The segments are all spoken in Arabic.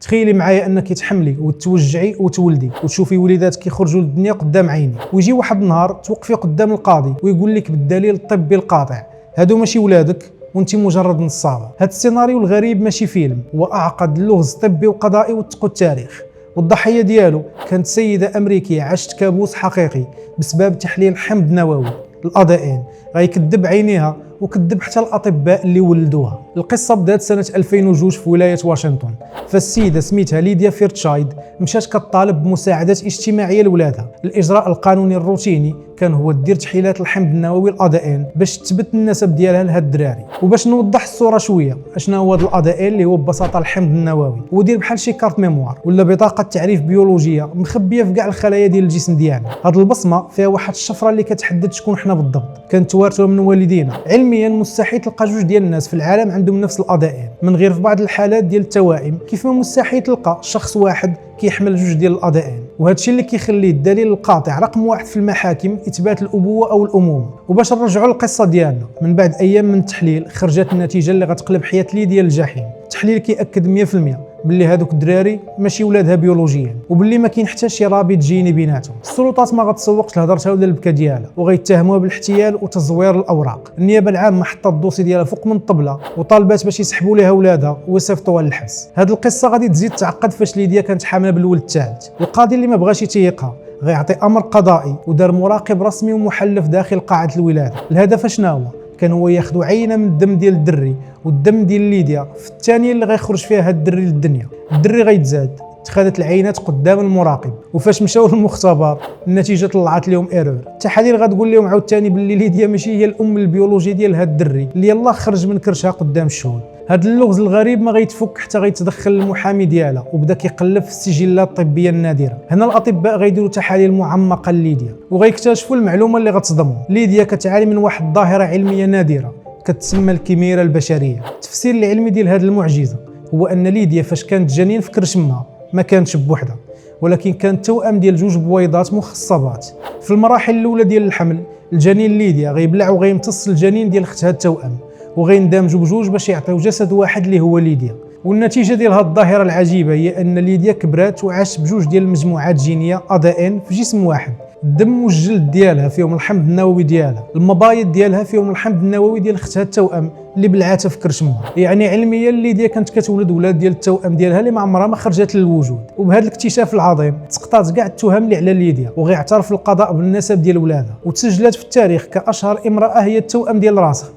تخيلي معايا انك تحملي وتوجعي وتولدي وتشوفي وليدات كيخرجوا للدنيا قدام عيني، ويجي واحد النهار توقفي قدام القاضي ويقول لك بالدليل الطبي القاطع هادو ماشي ولادك وانت مجرد نصابه. هاد السيناريو الغريب ماشي فيلم، هو اعقد لغز طبي وقضائي وتقو التاريخ. والضحيه ديالو كانت سيده امريكيه عاشت كابوس حقيقي بسبب تحليل حمض نووي الADN غيكذب عينيها وكذب حتى الاطباء اللي ولدوها. القصه بدات سنه 2002 في ولايه واشنطن، فالسيده سميتها ليديا فيرتشايد مشات كطالب بمساعدات اجتماعيه لولادها. الاجراء القانوني الروتيني كان هو دير تحليلات الحمض النووي الADN باش تثبت النسب ديالها لهاد الدراري. وباش نوضح الصوره شويه، اشنا هو هذا الADN اللي هو ببساطه الحمض النووي، ودير بحال شي كارت ميموار ولا بطاقه تعريف بيولوجيه مخبيه في كاع الخلايا ديال الجسم ديالنا. هاد البصمه فيها واحد الشفره اللي كتحدد شكون حنا بالضبط، كنتوارثوها من والدينا. علميا مستحيل تلقى جوج ديال الناس في العالم عندهم نفس الADN، من غير في بعض الحالات ديال التوائم، كيف ما مستحيل تلقى شخص واحد كيحمل جوج ديال الADN. وهذا الشيء اللي كيخليه الدليل القاطع رقم واحد في المحاكم اثبات الابوه او الامومه. وباش نرجعوا للقصه ديالنا، من بعد ايام من التحليل خرجت النتيجه اللي غتقلب حياه ليديا للجحيم. التحليل كيأكد 100% باللي هذوك الدراري ماشي ولادها بيولوجيا، وباللي ما كاين حتى شي رابط جيني بيناتهم. السلطات ما غتسوقش لهضرتها ولا البكا ديالها، وغيتهموها بالاحتيال وتزوير الاوراق. النيابه العامه حطت الدوسي ديالها فوق من الطبله وطالبات باش يسحبوا ليها ولادها ويصيفطوها للحبس. هذه القصه غادي تزيد تعقد فاش ليديا كانت حامله بالولد الثالث. القاضي اللي ما بغاش يتيقها غيعطي امر قضائي ودار مراقب رسمي ومحلف داخل قاعه الولاده. الهدف شنو هو؟ كان هو ياخذوا عينه من الدم ديال الدري والدم ديال ليديا في الثانيه اللي غيخرج فيها هاد الدري للدنيا. الدري غيتزاد. اتخذت العينات قدام المراقب، وفاش مشاو للمختبر النتيجه طلعت لهم ايرور. التحاليل غتقول لهم عاوتاني باللي ليديا ماشي هي الام البيولوجي ديال هاد الدري اللي يلاه خرج من كرشها قدام الشهود. هاد اللغز الغريب ما غيتفك حتى غيتدخل المحامي ديالها وبدا كيقلب في السجلات الطبيه النادره. هنا الاطباء غيديروا تحاليل معمقه لليديا وغيكتشفوا المعلومه اللي غتصدموا. ليديا كتعاني من واحد الظاهره علميه نادره كتسمى الكيميرا البشريه. التفسير العلمي ديال هذه المعجزه هو ان ليديا فاش كانت جنين في كرش امها ما كانتش بوحدها، ولكن كانت توأم ديال جوج بويضات مخصبات. في المراحل الاولى ديال الحمل الجنين ليديا غيبلع وغيمتص الجنين ديال اختها التوأم وغيندمجوا بجوج باش يعطيو جسد واحد اللي هو ليديا. والنتيجه ديال هذه الظاهره العجيبه هي ان ليديا كبرات وعاشت بجوج ديال المجموعات جينيه ADN في جسم واحد. الدم والجلد ديالها فيهم الحمض النووي ديالها، المبايض ديالها فيهم الحمض النووي ديال اختها التوأم اللي بلعاتها في كرش امها. يعني علميا ليديا كانت كتولد ولاد ديال التوأم ديالها اللي ما عمرها ما خرجت للوجود. وبهذا الاكتشاف العظيم تسقطات كاع التهم اللي على ليديا، وغيعترف القضاء بالنسب ديال ولادها، وتسجلت في التاريخ كاشهر امراه هي التوأم ديال راسها.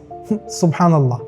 سبحان الله.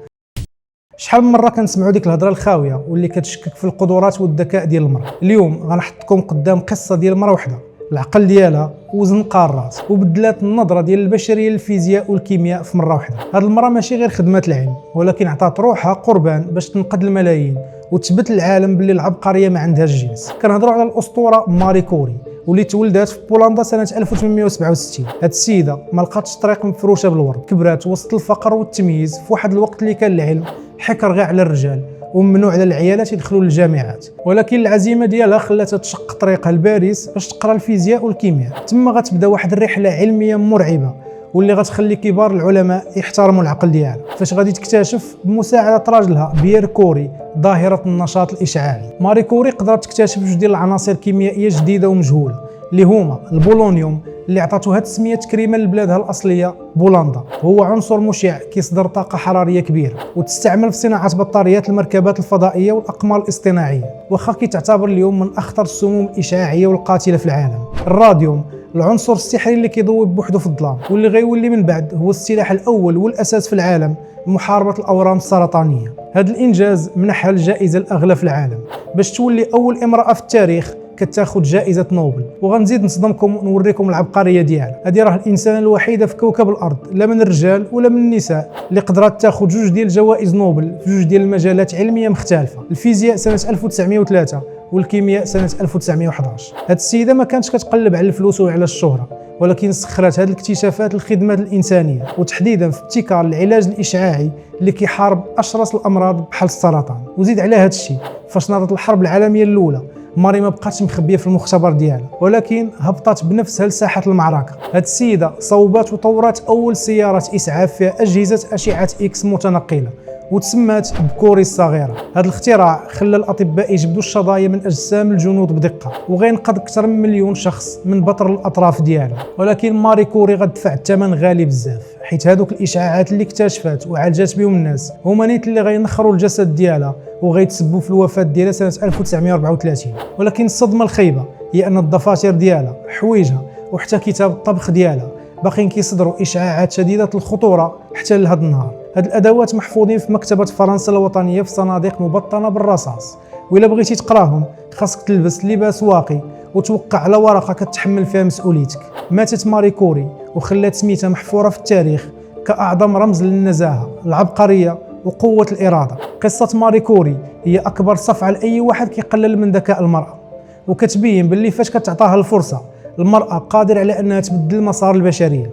شحال من مره كنسمعوا ديك الهضره الخاويه واللي كتشكك في القدرات والذكاء ديال المراه. اليوم غنحطكم قدام قصه ديال مراه وحده العقل ديالها وزن قارات وبدلات النظره ديال البشريه للفيزياء والكيمياء في مره واحده. هاد المراه ماشي غير خدمات العلم، ولكن عطات روحها قربان باش تنقذ الملايين وتثبت العالم باللي العبقريه ما عندهاش جنس. كنهضروا على الاسطوره ماري كوري واللي تولدات في بولندا سنه 1867. هاد السيده ما لقاتش طريق مفروشه بالورد، كبرات وسط الفقر والتمييز في واحد الوقت اللي كان العلم حكر غير على الرجال وممنوع على العيالات يدخلوا للجامعات. ولكن العزيمه ديالها خلاتها تشق طريقها لباريس باش تقرا الفيزياء والكيمياء. تما غتبدا واحد الرحله علميه مرعبه واللي غتخلي كبار العلماء يحترموا العقل ديالها. فاش غادي تكتشف بمساعده راجلها بيير كوري ظاهره النشاط الاشعاعي. ماري كوري قدرت تكتشف جوج ديال العناصر كيميائيه جديده ومجهوله اللي هما البولونيوم اللي عطاتو هاد السميه تكريما لبلادها الاصليه بولندا. هو عنصر مشع كيصدر طاقه حراريه كبيره وتستعمل في صناعه بطاريات المركبات الفضائيه والاقمار الاصطناعيه، واخا كيتعتبر اليوم من اخطر السموم الاشعاعيه والقاتله في العالم. الراديوم العنصر السحري اللي كيضوي بوحده في الظلام واللي غيولي من بعد هو السلاح الاول والاساس في العالم لمحاربه الاورام السرطانيه. هذا الانجاز منحها الجائزه الاغلى في العالم باش تولي اول امراه في التاريخ كتاخذ جائزة نوبل. وغنزيد نصدمكم ونوريكم العبقرية ديالها. هذه راه الإنسانة الوحيدة في كوكب الأرض لا من الرجال ولا من النساء اللي قدرت تاخذ جوج ديال جوائز نوبل في جوج ديال المجالات علمية مختلفة، الفيزياء سنة 1903 والكيمياء سنة 1911. هذه السيدة ما كانتش كتقلب على الفلوس وعلى الشهرة، ولكن سخرت هذه الاكتشافات للخدمة الإنسانية وتحديدا في ابتكار العلاج الإشعاعي اللي كيحارب أشرس الأمراض بحال السرطان. وزيد على هذا الشيء فاش ناضت الحرب العالمية الأولى ماري ما بقاتش مخبيه في المختبر ديالها، ولكن هبطت بنفسها لساحه المعركه. هاد السيده صوبات وطورات اول سياره اسعاف فيها اجهزه اشعه اكس متنقله وتسمات بكوري الصغيرة. هذا الاختراع خلى الأطباء يجبدوا الشظايا من أجسام الجنود بدقة، وغينقذ أكثر من مليون شخص من بطر الأطراف ديالها. ولكن ماري كوري غتدفع الثمن غالي بزاف، حيت هذوك الإشعاعات اللي اكتشفات وعالجات بهم الناس هما نيت اللي غينخروا الجسد ديالها وغيتسببوا في الوفاة ديالها سنة 1934. ولكن الصدمة الخايبة هي أن الدفاتر ديالها، حوايجها وحتى كتاب الطبخ ديالها باقيين كيصدروا إشعاعات شديدة الخطورة حتى لهذا النهار. هاد الأدوات محفوظين في مكتبة فرنسا الوطنية في صناديق مبطنة بالرصاص، وإلا بغيتي تقراهم خاصك تلبس لباس واقي وتوقع على ورقة كتحمل فيها مسؤوليتك. ماتت ماري كوري وخلات سميتها محفورة في التاريخ كأعظم رمز للنزاهة، العبقرية وقوة الإرادة. قصة ماري كوري هي أكبر صفعة لأي واحد كيقلل من ذكاء المرأة، وكتبين باللي فاش كتعطاها الفرصة المرأة قادرة على أنها تبدل مسار البشرية.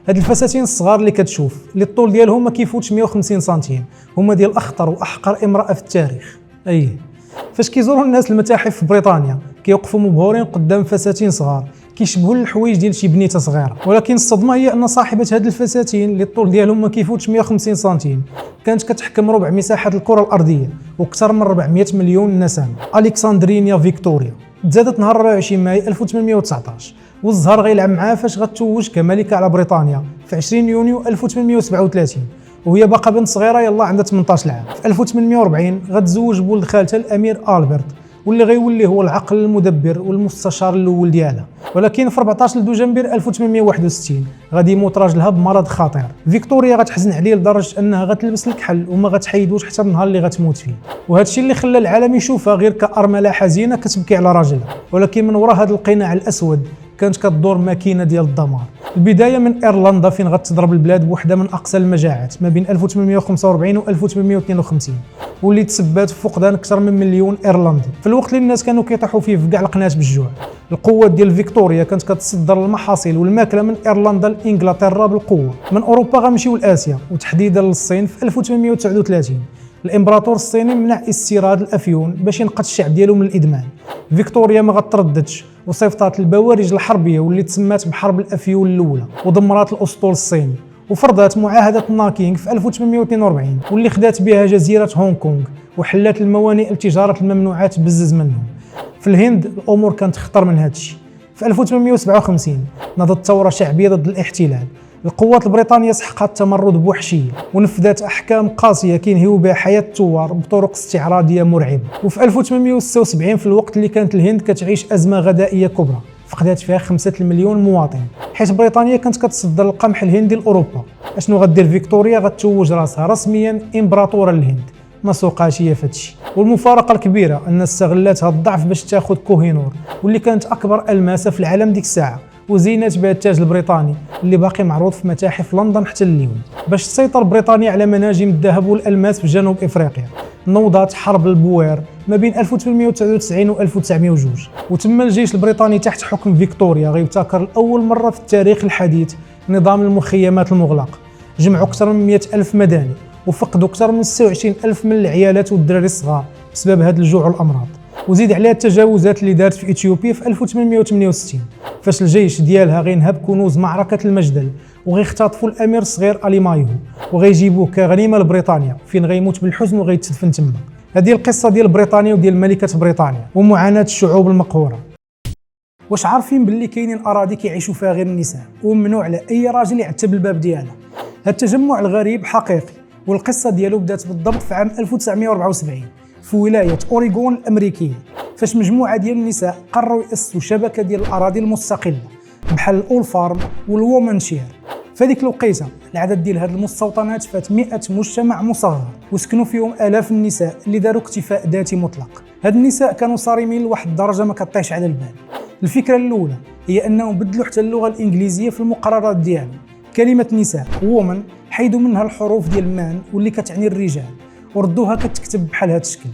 هاد الفساتين الصغار اللي كتشوف اللي الطول ديالهم ما كيفوتش 150 سنتيم هما ديال أخطر وأحقر امرأة في التاريخ. فاش كيزوروا الناس المتاحف في بريطانيا كيوقفوا مبهورين قدام فساتين صغار كيشبهوا الحوايج ديال شي بنيته صغيره. ولكن الصدمه هي ان صاحبه هاد الفساتين اللي الطول ديالهم ما كيفوتش 150 سنتيم كانت كتحكم ربع مساحه الكره الارضيه واكثر من 400 مليون نسمه. الكسندرينيا فيكتوريا تزادت نهار 24 ماي 1819، والزهر غيلعب معاها فاش غتوج كملكه على بريطانيا في 20 يونيو 1837، وهي باقا بنت صغيره يلا عندها 18 عام. في 1840 غتزوج بولد خالتها الامير البرت، واللي غيولي هو العقل المدبر والمستشار الاول ديالها. ولكن في 14 دجنبر 1861 غادي يموت راجلها بمرض خطير. فيكتوريا غتحزن عليه لدرجه انها غتلبس الكحل وما غتحيدوش حتى النهار اللي غتموت فيه، وهذا الشيء اللي خلى العالم يشوفها غير كأرملة حزينه كتبكي على راجلها. ولكن من وراء هذا القناع الاسود كانت كتدور ماكينه ديال الدمار. البدايه من ايرلندا فين غتضرب البلاد بوحده من اقصى المجاعات ما بين 1845 و 1852، واللي تسببت في فقدان اكثر من مليون ايرلندي في الوقت اللي الناس كانوا كيطيحوا فيه في كاع القناة بالجوع. القوات ديال فيكتوريا كانت كتصدر المحاصيل والماكله من ايرلندا لانجلترا بالقوه. من اوروبا غنمشيو لاسيا وتحديدا للصين. في 1839 الامبراطور الصيني منع استيراد الافيون باش ينقذ الشعب ديالو من الادمان. فيكتوريا ما غترددش وصيفطات البوارج الحربيه واللي تسمات بحرب الافيون الاولى، ودمرات الاسطول الصيني، وفرضات معاهده ناكينغ في 1842 واللي خدات بها جزيره هونغ كونغ وحلات الموانئ لتجاره الممنوعات بزز منهم. في الهند الامور كانت خطر من هذا الشيء. في 1857 نضت ثوره شعبيه ضد الاحتلال. القوات البريطانيه سحقت التمرد بوحشيه ونفذت احكام قاسيه كينهيو بها حياه الثوار بطرق استعراضيه مرعبه. وفي 1876 في الوقت اللي كانت الهند كتعيش ازمه غذائيه كبرى فقدات فيها 5 مليون مواطن، حيث بريطانيا كانت كتصدر القمح الهندي لاوروبا. اشنو غدير فيكتوريا؟ غتوج راسها رسميا امبراطوره الهند. ما سوقاش هي فهادشي. والمفارقه الكبيره ان استغلات هذا الضعف باش تاخذ كوهينور واللي كانت اكبر الماسه في العالم ديك الساعه، وزينات بها التاج البريطاني اللي باقي معروض في متاحف لندن حتى اليوم. باش تسيطر بريطانيا على مناجم الذهب والالماس في جنوب افريقيا نوضات حرب البوير ما بين 1899 و 1902، وتم الجيش البريطاني تحت حكم فيكتوريا غيبتكر لاول مره في التاريخ الحديث نظام المخيمات المغلق. جمعوا اكثر من 100 ألف مدني وفقدوا اكثر من 26 ألف من العيالات والدراري الصغار بسبب هذا الجوع والامراض. وزيد عليها التجاوزات اللي دارت في اثيوبيا في 1868 فاش الجيش ديالها غينهب كنوز معركه المجدل وغيختطفوا الامير الصغير اليمايهو وغيجيبوه كغنيمه لبريطانيا فين غيموت بالحزن وغيتدفن تما. هذه القصه ديال بريطانيا وديال ملكه بريطانيا ومعاناه الشعوب المقهوره. واش عارفين باللي كاينين اراضي كيعيشوا فيها غير النساء وممنوع على اي راجل يعتب الباب ديالها؟ هذا التجمع الغريب حقيقي، والقصه ديالو بدات بالضبط في عام 1974 في ولايه اوريغون الامريكيه، فاش مجموعه ديال النساء قرروا يأسسوا شبكه ديال الاراضي المستقله بحال الاول فارم والوومن شير. في هذيك الوقيته العدد ديال هذه المستوطنات فات 100 مجتمع مصغر وسكنوا فيهم آلاف النساء اللي داروا اكتفاء ذاتي مطلق. هاد النساء كانوا صارمين لواحد الدرجه ما كطيش على البال. الفكره الاولى هي انهم بدلوا حتى اللغه الانجليزيه في المقررات ديالهم. كلمه نساء وومن حيدوا منها الحروف ديال مان واللي كتعني الرجال وردوها كتكتب بحال هذا الشكل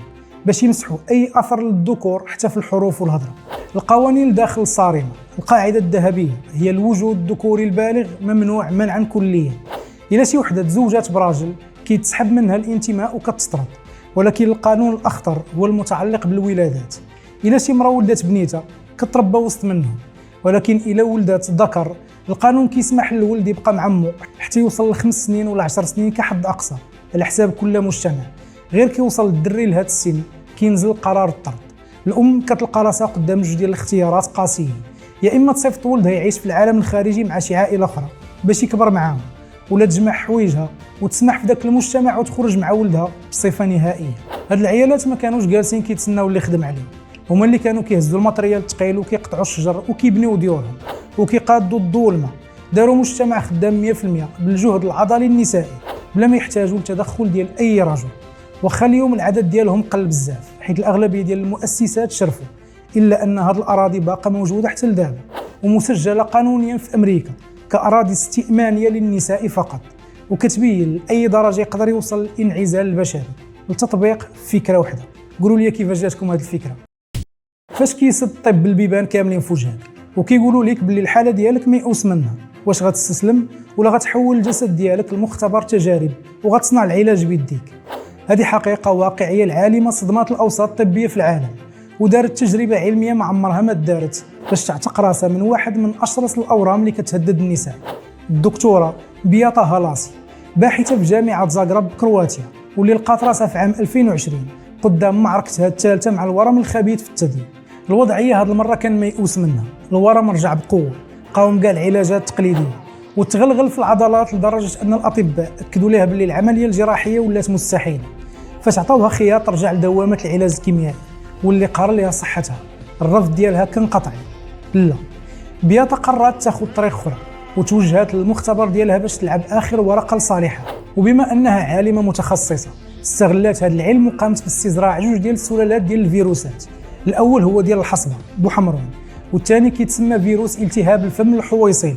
باش يمسحوا اي اثر للذكور حتى في الحروف والهضره. القوانين الداخل الصارمه. القاعده الذهبيه هي الوجود الذكوري البالغ ممنوع منعا كليا. الا شي وحده تزوجات براجل كيتسحب منها الانتماء وكتطرد. ولكن القانون الاخطر هو المتعلق بالولادات. الا شي امراه ولدت بنيتها كتربى وسط منهم، ولكن الا ولدت ذكر القانون كيسمح للولد يبقى مع امه حتى يوصل ل5 سنين ولا 10 سنين كحد اقصى. على حساب كل مجتمع. غير كيوصل الدري لهذا السن كينزل قرار الطرد. الام كتلقى راسها قدام جوج ديال الاختيارات قاسيين، يا اما تصيفط ولدها يعيش في العالم الخارجي مع شي عائله اخرى باش يكبر معاهم، ولا تجمع حوايجها وتسمح في ذاك المجتمع وتخرج مع ولدها بصفه نهائيه. هاد العيالات ما كانوش جالسين كيتسناو اللي يخدم عليهم، هما اللي كانوا كيهزوا الماتريال الثقيل وكيقطعوا الشجر وكيبنيو ديورهم وكيقادوا الضو والماء. داروا مجتمع خدام 100% بالجهد العضلي النسائي بلا ما يحتاجوا للتدخل ديال اي رجل. واخا اليوم العدد ديالهم قل بزاف حيت الاغلبيه ديال المؤسسات شرفوا، الا ان هذه الاراضي باقا موجوده حتى لدابا ومسجله قانونيا في امريكا كاراضي استئمانيه للنساء فقط، وكتبين لاي درجه يقدر يوصل الانعزال البشري. لتطبيق فكره واحده، قولوا لي كيفاش جاتكم هذه الفكره؟ فاش كيسد الطب بالبيبان كاملين فوجئ وكيقولوا لك باللي الحاله ديالك ميؤوس منها، واش غتستسلم ولا غتحول الجسد ديالك لمختبر تجارب وغتصنع العلاج بيديك؟ هذه حقيقه واقعيه العالمه صدمات الاوساط الطبيه في العالم، ودارت تجربه علميه ما عمرها ما دارت باش تعتق راسها من واحد من اشرس الاورام اللي كتهدد النساء. الدكتوره بياتا هالاسي، باحثه في جامعه زاغرب كرواتيا، واللي لقات راسها في عام 2020 قدام معركتها الثالثه مع الورم الخبيث في الثدي. الوضعيه هذه المره كان ميؤوس منها، الورم رجع بقوه، قاوم كاع العلاجات التقليديه وتغلغل في العضلات لدرجه ان الاطباء اكدوا لها باللي العمليه الجراحيه ولات مستحيله. فاش عطاوها خيار ترجع لدوامه العلاج الكيميائي واللي قرر لها صحتها، الرفض ديالها كان قطعي. لا، بياتا قررت تاخذ طريق اخرى وتوجهت للمختبر ديالها باش تلعب اخر ورقه لصالحها. وبما انها عالمه متخصصه استغلت هذا العلم وقامت باستزراع جوج ديال السلالات ديال الفيروسات. الاول هو ديال الحصبه بوحمرون، والثاني كيتسمى فيروس التهاب الفم الحويصلي.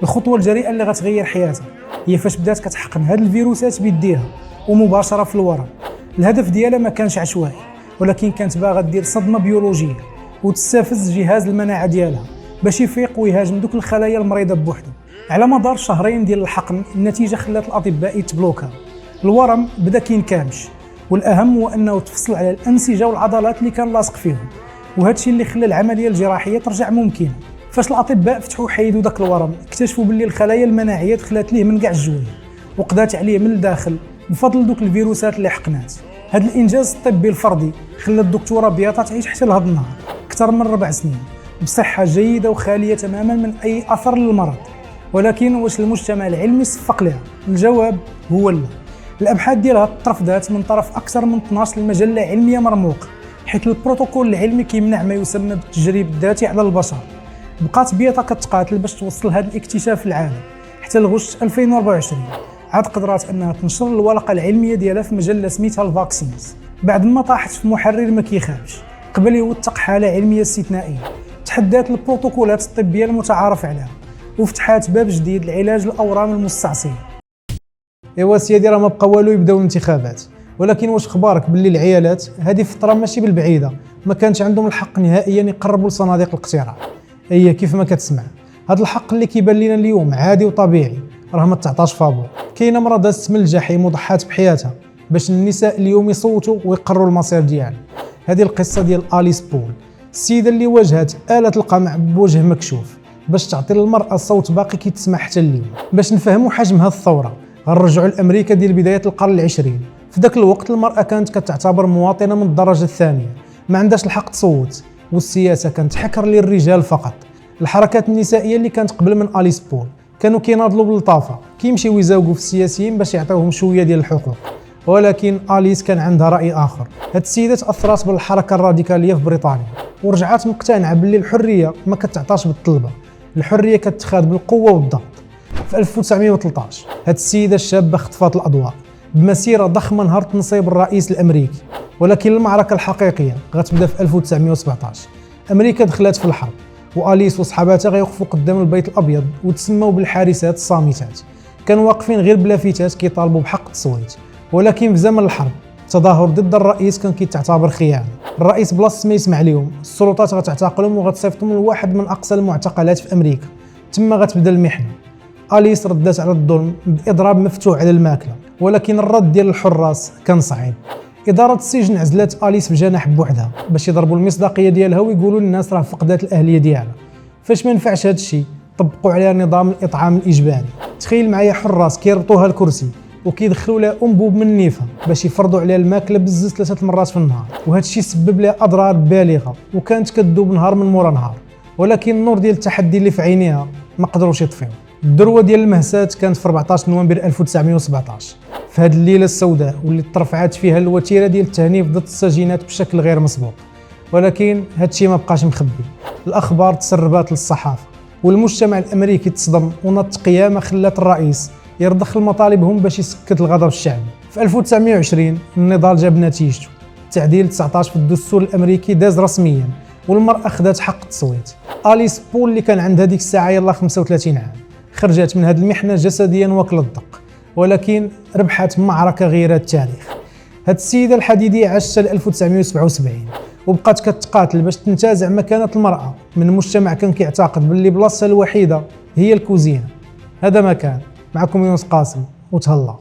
الخطوه الجريئه اللي غتغير حياتها هي فاش بدات كتحقن هذه الفيروسات بيديها ومباشره في الورم. الهدف ديالها ما كانش عشوائي، ولكن كانت باغا دير صدمه بيولوجيه وتستفز جهاز المناعه ديالها باش يفيق ويهاجم دوك الخلايا المريضه بوحده. على مدار شهرين ديال الحقن النتيجه خلات الاطباء يتبلوكا. الورم بدا كينكمش، والاهم هو انه تفصل على الانسجه والعضلات اللي كان لاصق فيهم، وهذا الشيء اللي خلى العمليه الجراحيه ترجع ممكنه. فاش الاطباء فتحوا حيدوا داك الورم اكتشفوا باللي الخلايا المناعيه دخلت ليه من كاع الجويه وقضات عليه من الداخل بفضل دوك الفيروسات اللي حقنات. هذا الانجاز الطبي الفردي خلى الدكتوره بياتا تعيش حتى لهذا النهار اكثر من 4 سنين بصحه جيده وخاليه تماما من اي اثر للمرض. ولكن واش المجتمع العلمي صفق لها؟ الجواب هو لا. الابحاث ديالها ترفضات من طرف اكثر من 12 مجله علميه مرموقه، حيث البروتوكول العلمي كيمنع ما يسمى بالتجريب الذاتي على البشر. بقات بياتا كتقاتل باش توصل هذا الاكتشاف للعالم حتى لغشت 2024 عاد قدرات انها تنشر الورقه العلميه ديالها في مجله سميتها الفاكسينز، بعد ما طاحت في محرر ما كيخافش قبل يوثق حاله علميه استثنائيه تحدات البروتوكولات الطبيه المتعارف عليها وفتحات باب جديد لعلاج الاورام المستعصيه. ايوا سيدي، راه ما بقى والو يبداو الانتخابات، ولكن واش خبارك باللي العيالات هذه فتره ماشي بالبعيده ما كانش عندهم الحق نهائيا يقربوا لصناديق الاقتراع؟ هي كيف ما كتسمع، هذا الحق اللي كيبان لنا اليوم عادي وطبيعي راه ما تعطاش فابور. كاينه مرة دازت من الجحيم وضحات بحياتها باش النساء اليوم يصوتوا ويقرروا المصير ديالهم. هذه القصه ديال أليس بول، السيده اللي واجهت آلة القمع بوجه مكشوف باش تعطي للمرأة صوت باقي كيتسمع حتى اليوم. باش نفهموا حجم هذه الثوره غنرجعوا لامريكا ديال بدايه القرن العشرين. في ذاك الوقت المرأة كانت كتعتبر مواطنه من الدرجه الثانيه، ما عندهاش الحق تصوت، والسياسه كانت حكر للرجال فقط. الحركات النسائيه اللي كانت قبل من أليس بول كانوا كيناضلوا بلطافه، كيمشيو يزاوقوا في السياسيين باش يعطيوهم شويه ديال الحقوق. ولكن أليس كان عندها راي اخر. هاد السيده تاثرت بالحركه الراديكاليه في بريطانيا ورجعت مقتنعه باللي الحريه ما كتعطاش بالطلبه، الحريه كتخاد بالقوه والضغط. في 1913 هاد السيده الشابه خطفات الاضواء بمسيره ضخمه نهار تنصيب الرئيس الامريكي، ولكن المعركه الحقيقيه غتبدا في 1917. امريكا دخلت في الحرب وأليس وصحاباتها غيوقفوا قدام البيت الابيض وتسموا بالحارسات الصامتات. كانوا واقفين غير بلافتات كيطالبوا بحق التصويت، ولكن في زمن الحرب التظاهر ضد الرئيس كان كيتعتبر خيانه. الرئيس بلاص ما يسمع لهم السلطات غتعتقلهم وغتصيفطهم لواحد من اقصى المعتقلات في امريكا، تما غتبدا المحنه. أليس ردات على الظلم باضراب مفتوح على الماكله، ولكن الرد ديال الحراس كان صعيب. إدارة السجن عزلت أليس بجناح بوحدها باش يضربوا المصداقية ديالها ويقولوا للناس راه فقدات الأهلية ديالها. فاش ما نفعش هذا الشيء طبقوا عليها نظام الإطعام الإجباري. تخيل معايا حراس كيربطوها الكرسي وكيدخلوا لها انبوب من النيفه باش يفرضوا عليها الماكله بالزز 3 مرات في النهار، وهذا الشيء سبب لها اضرار بالغه وكانت كتذوب نهار من مورا نهار، ولكن النور ديال التحدي اللي في عينيها ما قدروش يطفيو. الذروه ديال المأساة كانت في 14 نوفمبر 1917 في هذه الليله السوداء واللي ترفعات فيها الوتيره ديال التهنيف ضد السجينات بشكل غير مسبوق. ولكن هذا الشيء ما بقاش مخبي، الاخبار تسربات للصحافه والمجتمع الامريكي تصدم ونط قيامه خلات الرئيس يرضخ المطالبهم باش يسكت الغضب الشعبي. في 1920 النضال جاب نتيجته، تعديل 19 في الدستور الامريكي داز رسميا والمراه اخذت حق التصويت. اليس بول اللي كان عندها ديك الساعه يلاه 35 عام خرجت من هذه المحنه جسديا واكل الدق، ولكن ربحت معركه غيرت التاريخ. هاد السيده الحديديه عاشت ل 1977 وبقات كتقاتل باش تنتزع مكانه المراه من مجتمع كان كيعتقد باللي بلاصتها الوحيده هي الكوزينه. هذا ما كان. معكم يونس قاسم وتهلا.